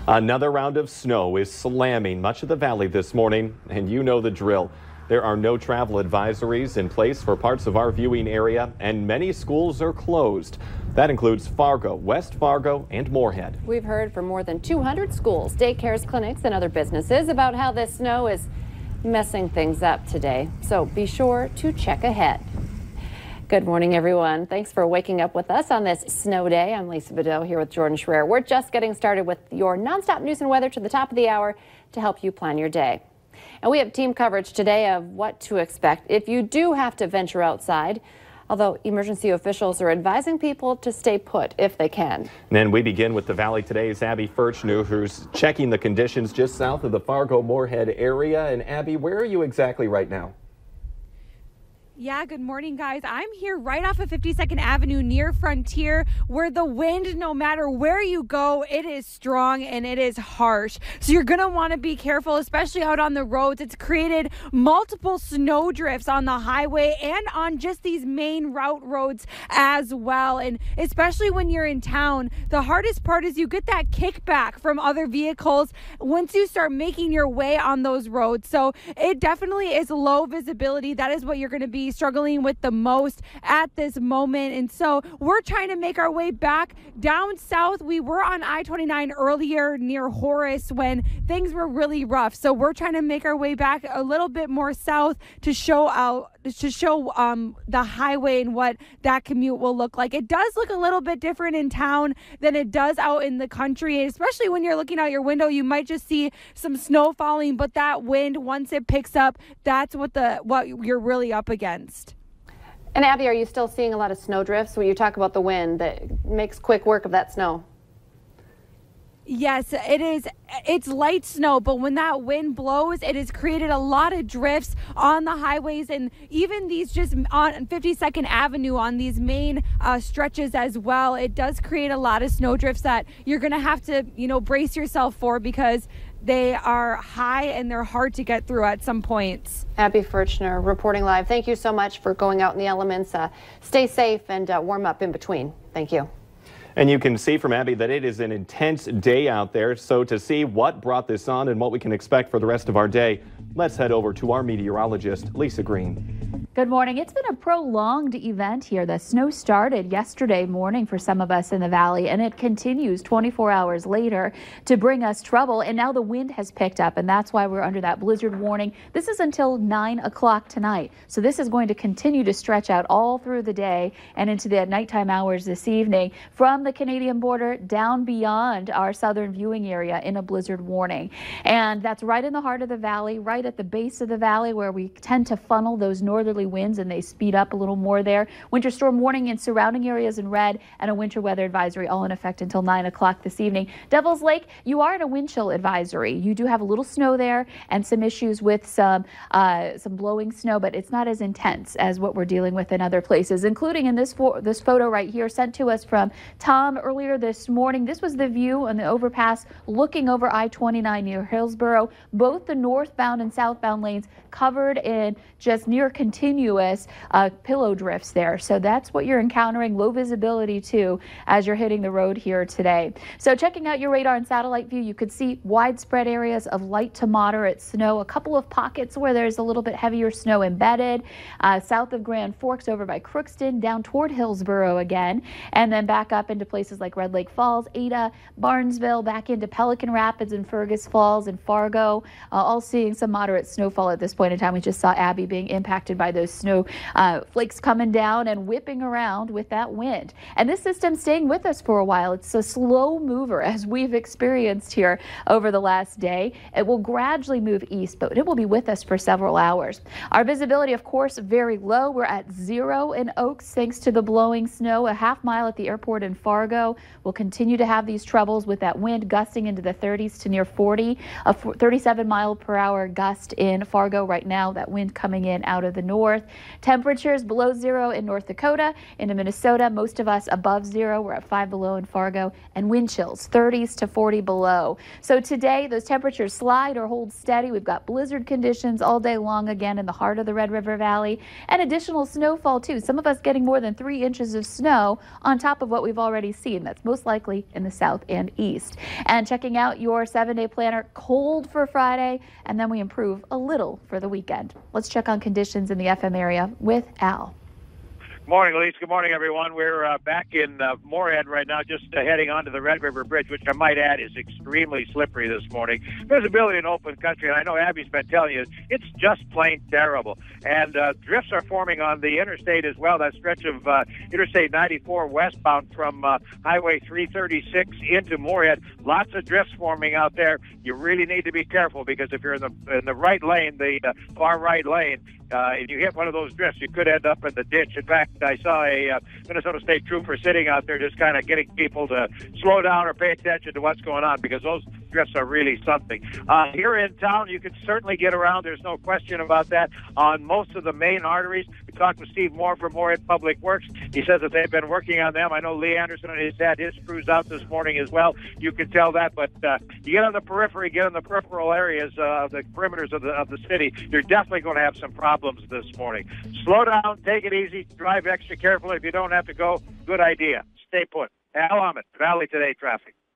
Another round of snow is slamming much of the valley this morning, and you know the drill. There are no travel advisories in place for parts of our viewing area, and many schools are closed. That includes Fargo, West Fargo, and Moorhead. We've heard from more than 200 schools, daycares, clinics, and other businesses about how this snow is messing things up today. So be sure to check ahead. Good morning, everyone. Thanks for waking up with us on this snow day. I'm Lisa Bedell here with Jordan Schreier. We're just getting started with your nonstop news and weather to the top of the hour to help you plan your day. And we have team coverage today of what to expect if you do have to venture outside, although emergency officials are advising people to stay put if they can. And then we begin with the Valley Today's Abby Furchner, who's checking the conditions just south of the Fargo-Moorhead area. And Abby, where are you exactly right now? Yeah, good morning, guys. I'm here right off of 52nd Avenue near Frontier, where the wind, no matter where you go, it is strong and it is harsh. So you're going to want to be careful, especially out on the roads. It's created multiple snow drifts on the highway and on just these main route roads as well. And especially when you're in town, the hardest part is you get that kickback from other vehicles once you start making your way on those roads. So it definitely is low visibility. That is what you're going to be struggling with the most at this moment. And so we're trying to make our way back down south. We were on I-29 earlier near Horace when things were really rough. So we're trying to make our way back a little bit more south to show the highway and what that commute will look like. It does look a little bit different in town than it does out in the country, and especially when you're looking out your window, you might just see some snow falling, but that wind, once it picks up, that's what you're really up against. And Abby, are you still seeing a lot of snow drifts when you talk about the wind that makes quick work of that snow? Yes, it is. It's light snow, but when that wind blows, it has created a lot of drifts on the highways, and even these just on 52nd Avenue on these main stretches as well. It does create a lot of snow drifts that you're going to have to, brace yourself for, because they are high and they're hard to get through at some points. Abby Furchner reporting live. Thank you so much for going out in the elements. Stay safe and warm up in between. Thank you. And you can see from Abby that it is an intense day out there. So to see what brought this on and what we can expect for the rest of our day, let's head over to our meteorologist, Lisa Green. Good morning. It's been a prolonged event here. The snow started yesterday morning for some of us in the valley, and it continues 24 hours later to bring us trouble. And now the wind has picked up, and that's why we're under that blizzard warning. This is until 9 o'clock tonight. So this is going to continue to stretch out all through the day and into the nighttime hours this evening from the Canadian border down beyond our southern viewing area in a blizzard warning. And that's right in the heart of the valley, right at the base of the valley where we tend to funnel those northerly winds, and they speed up a little more there. Winter storm warning in surrounding areas in red, and a winter weather advisory all in effect until 9 o'clock this evening. Devils Lake, you are in a wind chill advisory. You do have a little snow there and some issues with some blowing snow, but it's not as intense as what we're dealing with in other places, including in this photo right here sent to us from Tom earlier this morning. This was the view on the overpass looking over I-29 near Hillsborough. Both the northbound and southbound lanes covered in just near continuous pillow drifts there. So that's what you're encountering. Low visibility too as you're hitting the road here today. So checking out your radar and satellite view, you could see widespread areas of light to moderate snow. A couple of pockets where there's a little bit heavier snow embedded south of Grand Forks over by Crookston, down toward Hillsborough again, and then back up into places like Red Lake Falls, Ada, Barnesville, back into Pelican Rapids and Fergus Falls and Fargo, all seeing some moderate snowfall at this point in time. We just saw Abby being impacted by those snow flakes coming down and whipping around with that wind. And this system staying with us for a while. It's a slow mover, as we've experienced here over the last day. It will gradually move east, but it will be with us for several hours. Our visibility, of course, very low. We're at 0 in Oaks thanks to the blowing snow. A half mile at the airport in Fargo. We'll continue to have these troubles with that wind gusting into the 30s to near 40. A 37 mile per hour gust in Fargo right now. That wind coming in out of the north. north. Temperatures below zero in North Dakota. Into Minnesota, most of us above zero. We're at 5 below in Fargo. And wind chills 30s to 40 below. So today, those temperatures slide or hold steady. We've got blizzard conditions all day long again in the heart of the Red River Valley, and additional snowfall too. Some of us getting more than 3 inches of snow on top of what we've already seen. That's most likely in the south and east. And checking out your 7-day planner, cold for Friday, and then we improve a little for the weekend. Let's check on conditions in the FM area with Al. Good morning, Elise. Good morning, everyone. We're back in Moorhead right now, just heading onto the Red River Bridge, which I might add is extremely slippery this morning. Visibility in open country, and I know Abby's been telling you, it's just plain terrible. And drifts are forming on the interstate as well, that stretch of Interstate 94 westbound from Highway 336 into Moorhead. Lots of drifts forming out there. You really need to be careful, because if you're in the right lane, the far right lane, if you hit one of those drifts, you could end up in the ditch. In fact, I saw a Minnesota State Trooper sitting out there just kind of getting people to slow down or pay attention to what's going on, because those drifts are really something. Here in town, you can certainly get around. There's no question about that. On most of the main arteries, we talked with Steve Moore from Moorhead Public Works. He says that they've been working on them. I know Lee Anderson has had his crews out this morning as well. You can tell that, but you get on the periphery, get in the peripheral areas, the perimeters of the city, you're definitely going to have some problems this morning. Slow down, take it easy, drive extra carefully. If you don't have to go, good idea. Stay put. Al Ahmed, Valley Today Traffic.